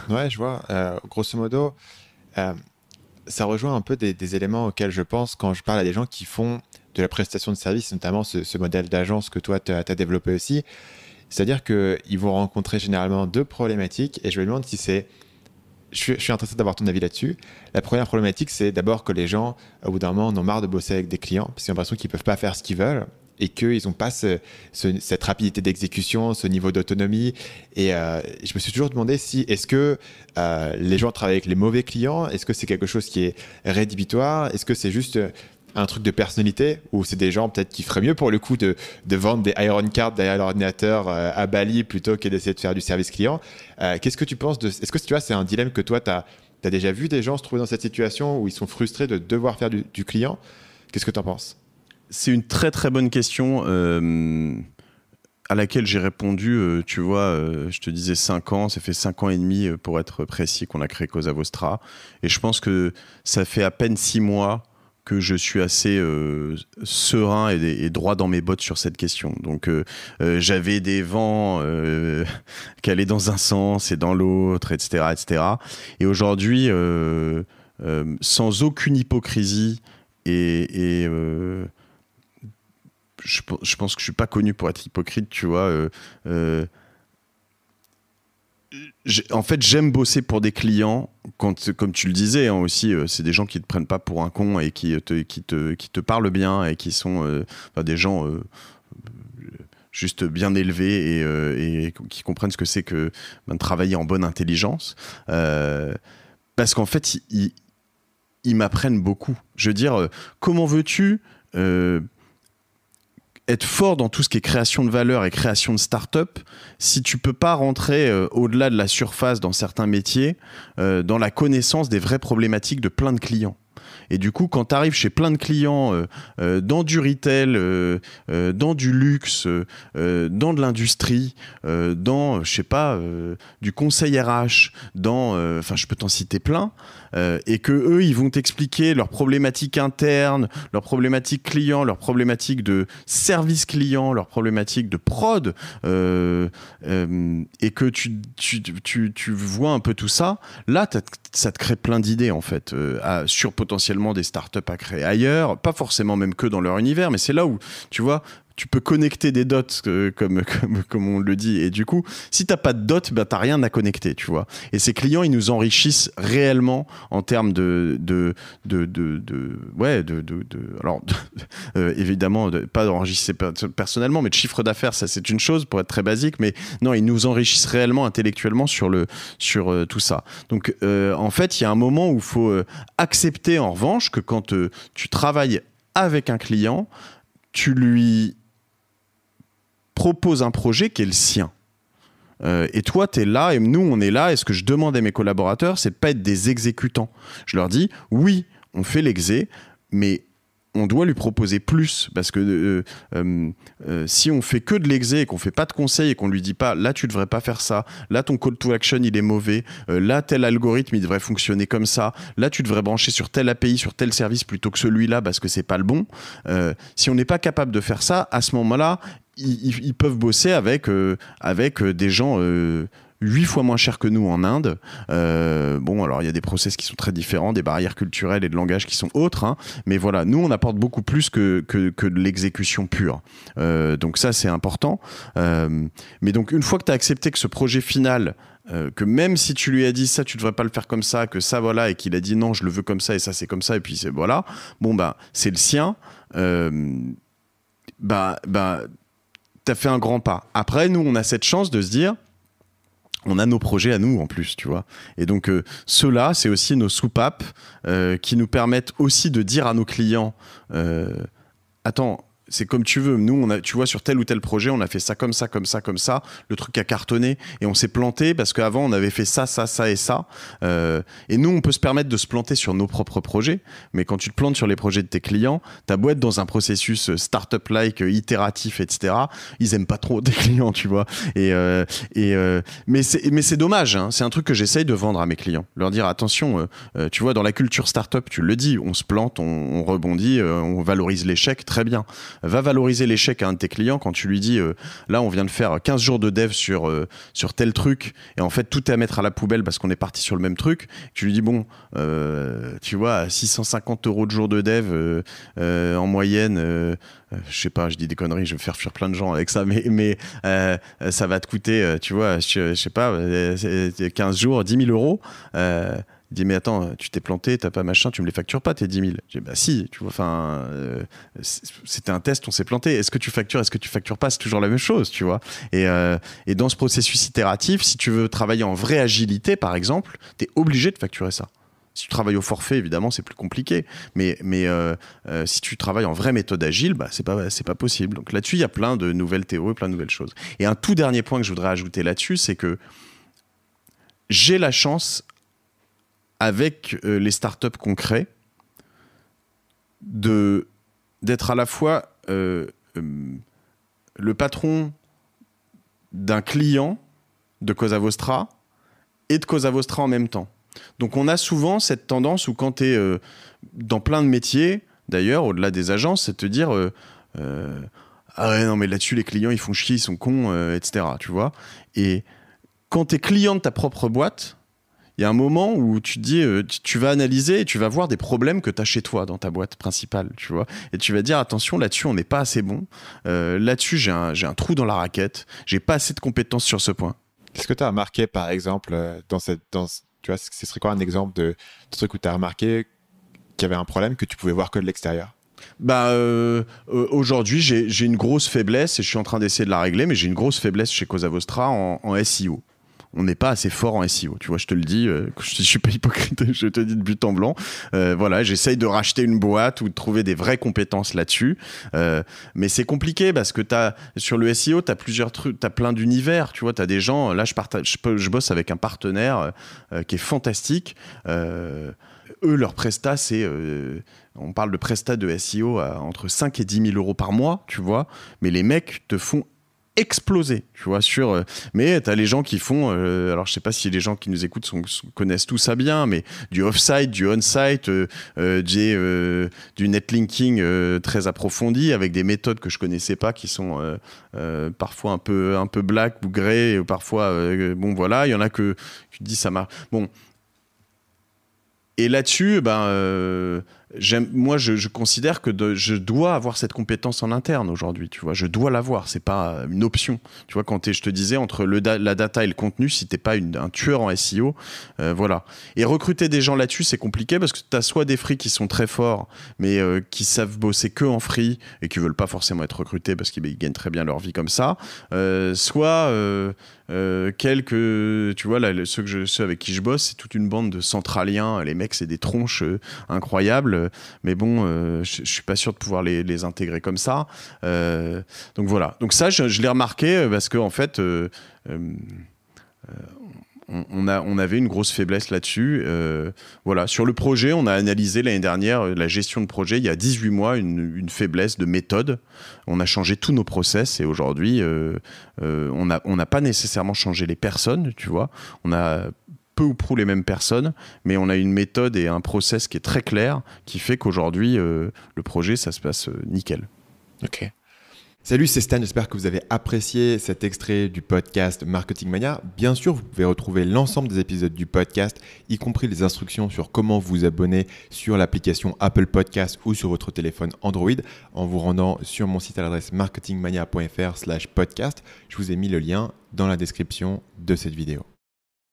Ouais, je vois. Grosso modo, euh, ça rejoint un peu des éléments auxquels je pense quand je parle à des gens qui font de la prestation de service, notamment ce modèle d'agence que toi, tu as développé aussi. C'est-à-dire qu'ils vont rencontrer généralement deux problématiques et je me demande si c'est... Je suis intéressé d'avoir ton avis là-dessus. La première problématique, c'est d'abord que les gens, au bout d'un moment, en ont marre de bosser avec des clients parce qu'ils ont l'impression qu'ils ne peuvent pas faire ce qu'ils veulent et qu'ils n'ont pas cette rapidité d'exécution, ce niveau d'autonomie. Et je me suis toujours demandé si, est-ce que les gens travaillent avec les mauvais clients? Est-ce que c'est quelque chose qui est rédhibitoire? Est-ce que c'est juste un truc de personnalité ou c'est des gens peut-être qui feraient mieux pour le coup de vendre des Iron Cards derrière l'ordinateur à Bali plutôt que d'essayer de faire du service client? Qu'est-ce que tu penses de... Est-ce que tu vois, c'est un dilemme que toi, tu as déjà vu des gens se trouver dans cette situation où ils sont frustrés de devoir faire du client? Qu'est-ce que tu en penses? C'est une très très bonne question à laquelle j'ai répondu, tu vois, je te disais 5 ans, ça fait 5 ans et demi pour être précis qu'on a créé Cosa Vostra. Et je pense que ça fait à peine 6 mois que je suis assez serein et droit dans mes bottes sur cette question. Donc j'avais des vents qui allaient dans un sens et dans l'autre, etc., etc. Et aujourd'hui, sans aucune hypocrisie et je pense que je suis pas connu pour être hypocrite, tu vois. En fait, j'aime bosser pour des clients quand, comme tu le disais, hein, aussi, c'est des gens qui te prennent pas pour un con et qui te parlent bien et qui sont enfin, des gens juste bien élevés et qui comprennent ce que c'est que de travailler en bonne intelligence. Parce qu'en fait, ils m'apprennent beaucoup. Je veux dire, comment veux-tu être fort dans tout ce qui est création de valeur et création de start-up si tu peux pas rentrer au-delà de la surface dans certains métiers, dans la connaissance des vraies problématiques de plein de clients. Et du coup, quand tu arrives chez plein de clients, dans du retail, dans du luxe, dans de l'industrie, dans, je sais pas, du conseil RH, dans, enfin, je peux t'en citer plein, et que eux, ils vont t'expliquer leurs problématiques internes, leurs problématiques clients, leurs problématiques de service client, leurs problématiques de prod, et que tu vois un peu tout ça, là, ça te crée plein d'idées, en fait, sur potentiellement des startups à créer ailleurs, pas forcément même que dans leur univers, mais c'est là où, tu vois, tu peux connecter des dots comme on le dit. Et du coup, si t'as pas de dots, ben t'as rien à connecter, tu vois. Et ces clients, ils nous enrichissent réellement en termes alors, évidemment, pas enrichissez personnellement, mais de chiffre d'affaires, ça c'est une chose pour être très basique, mais non, ils nous enrichissent réellement intellectuellement sur tout ça. Donc, en fait, il y a un moment où il faut accepter, en revanche, que quand tu travailles avec un client, tu lui propose un projet qui est le sien. Et toi, tu es là, et nous, on est là, et ce que je demande à mes collaborateurs, c'est de pas être des exécutants. Je leur dis, oui, on fait l'exé, mais on doit lui proposer plus, parce que si on fait que de l'exé et qu'on fait pas de conseils et qu'on lui dit pas, là, tu devrais pas faire ça, là, ton call to action, il est mauvais, là, tel algorithme, il devrait fonctionner comme ça, là, tu devrais brancher sur tel API, sur tel service plutôt que celui-là, parce que c'est pas le bon. Si on n'est pas capable de faire ça, à ce moment-là, ils peuvent bosser avec des gens 8 fois moins chers que nous en Inde. Bon, alors il y a des process qui sont très différents, des barrières culturelles et de langage qui sont autres, hein, mais voilà, nous on apporte beaucoup plus que de l'exécution pure. Donc ça c'est important. Mais donc une fois que tu as accepté que ce projet final, que même si tu lui as dit ça tu devrais pas le faire comme ça, que ça voilà, et qu'il a dit non je le veux comme ça et ça c'est comme ça et puis c'est voilà, bon bah c'est le sien, t'as fait un grand pas. Après, nous, on a cette chance de se dire, on a nos projets à nous en plus, tu vois. Et donc, ceux-là, c'est aussi nos soupapes qui nous permettent aussi de dire à nos clients, attends, c'est comme tu veux. Nous, tu vois, sur tel ou tel projet, on a fait ça comme ça, comme ça, comme ça. Le truc a cartonné et on s'est planté parce qu'avant, on avait fait ça, ça, ça et ça. Et nous, on peut se permettre de se planter sur nos propres projets. Mais quand tu te plantes sur les projets de tes clients, t'as beau être dans un processus startup-like, itératif, etc. Ils aiment pas trop tes clients, tu vois. Mais c'est dommage. Hein. C'est un truc que j'essaye de vendre à mes clients. Leur dire, attention, tu vois, dans la culture startup, tu le dis, on se plante, on rebondit, on valorise l'échec, très bien. va valoriser l'échec à un de tes clients quand tu lui dis là on vient de faire 15 jours de dev sur tel truc et en fait tout est à mettre à la poubelle parce qu'on est parti sur le même truc. Tu lui dis bon tu vois 650 € de jour de dev en moyenne je sais pas, je dis des conneries, je vais faire fuir plein de gens avec ça, mais ça va te coûter, tu vois, je sais pas, 15 jours, 10 000 €. Il dit mais attends, tu t'es planté, t'as pas machin, tu me les factures pas tes 10 000. Je dis bah si, tu vois, enfin c'était un test, on s'est planté. Est-ce que tu factures pas, c'est toujours la même chose, tu vois. Et dans ce processus itératif, si tu veux travailler en vraie agilité, par exemple, t'es obligé de facturer ça. Si tu travailles au forfait, évidemment, c'est plus compliqué. Mais si tu travailles en vraie méthode agile, bah, c'est pas possible. Donc là-dessus, il y a plein de nouvelles théories, plein de nouvelles choses. Et un tout dernier point que je voudrais ajouter là-dessus, c'est que j'ai la chance, avec les startups qu'on crée, d'être à la fois le patron d'un client de Cosa Vostra et de Cosa Vostra en même temps. Donc on a souvent cette tendance où quand tu es dans plein de métiers, d'ailleurs, au-delà des agences, c'est de te dire ah ouais, non mais là-dessus les clients ils font chier, ils sont cons, etc. Tu vois. Et quand tu es client de ta propre boîte, il y a un moment où tu te dis, tu vas analyser et tu vas voir des problèmes que tu as chez toi dans ta boîte principale, tu vois. Et tu vas dire, attention, là-dessus, on n'est pas assez bon. Là-dessus, j'ai un trou dans la raquette. J'ai pas assez de compétences sur ce point. Qu'est-ce que tu as remarqué, par exemple, tu vois, ce serait quoi un exemple de truc où tu as remarqué qu'il y avait un problème que tu pouvais voir que de l'extérieur? Bah, aujourd'hui, j'ai une grosse faiblesse et je suis en train d'essayer de la régler, mais j'ai une grosse faiblesse chez Cosa Vostra en SEO. On n'est pas assez fort en SEO, tu vois, je te le dis, je suis pas hypocrite, je te dis de but en blanc. Voilà, j'essaye de racheter une boîte ou de trouver des vraies compétences là-dessus, mais c'est compliqué parce que sur le SEO, tu as plusieurs trucs, tu as plein d'univers, tu vois, tu as des gens, là je bosse avec un partenaire qui est fantastique. Eux, leur prestat, c'est... on parle de prestat de SEO à entre 5 et 10 000 € par mois, tu vois, mais les mecs te font exploser, tu vois, mais t'as les gens qui font alors je sais pas si les gens qui nous écoutent connaissent tout ça bien, mais du off-site, du on-site, du netlinking très approfondi avec des méthodes que je connaissais pas qui sont parfois un peu black ou grey, parfois bon voilà, il y en a que tu te dis ça marche. Bon, et là-dessus, moi, je considère que je dois avoir cette compétence en interne aujourd'hui. Tu vois, je dois l'avoir. C'est pas une option. Tu vois, quand je te disais entre la data et le contenu, si t'es pas un tueur en SEO, voilà. Et recruter des gens là-dessus, c'est compliqué parce que t'as soit des free qui sont très forts, mais qui savent bosser que en free et qui veulent pas forcément être recrutés parce qu'ils gagnent très bien leur vie comme ça. Soit quelques, tu vois, là, ceux avec qui je bosse, c'est toute une bande de centraliens. Les mecs, c'est des tronches incroyables, mais bon, je suis pas sûr de pouvoir les intégrer comme ça. Donc voilà. Donc ça, je l'ai remarqué parce que en fait, on avait une grosse faiblesse là-dessus. Voilà. Sur le projet, on a analysé l'année dernière la gestion de projet. Il y a 18 mois, une faiblesse de méthode. On a changé tous nos process et aujourd'hui, on n'a pas nécessairement changé les personnes, tu vois. On a peu ou prou les mêmes personnes, mais on a une méthode et un process qui est très clair, qui fait qu'aujourd'hui, le projet, ça se passe nickel. Ok. Salut, c'est Stan, j'espère que vous avez apprécié cet extrait du podcast Marketing Mania. Bien sûr, vous pouvez retrouver l'ensemble des épisodes du podcast, y compris les instructions sur comment vous abonner sur l'application Apple Podcast ou sur votre téléphone Android en vous rendant sur mon site à l'adresse marketingmania.fr/podcast. Je vous ai mis le lien dans la description de cette vidéo.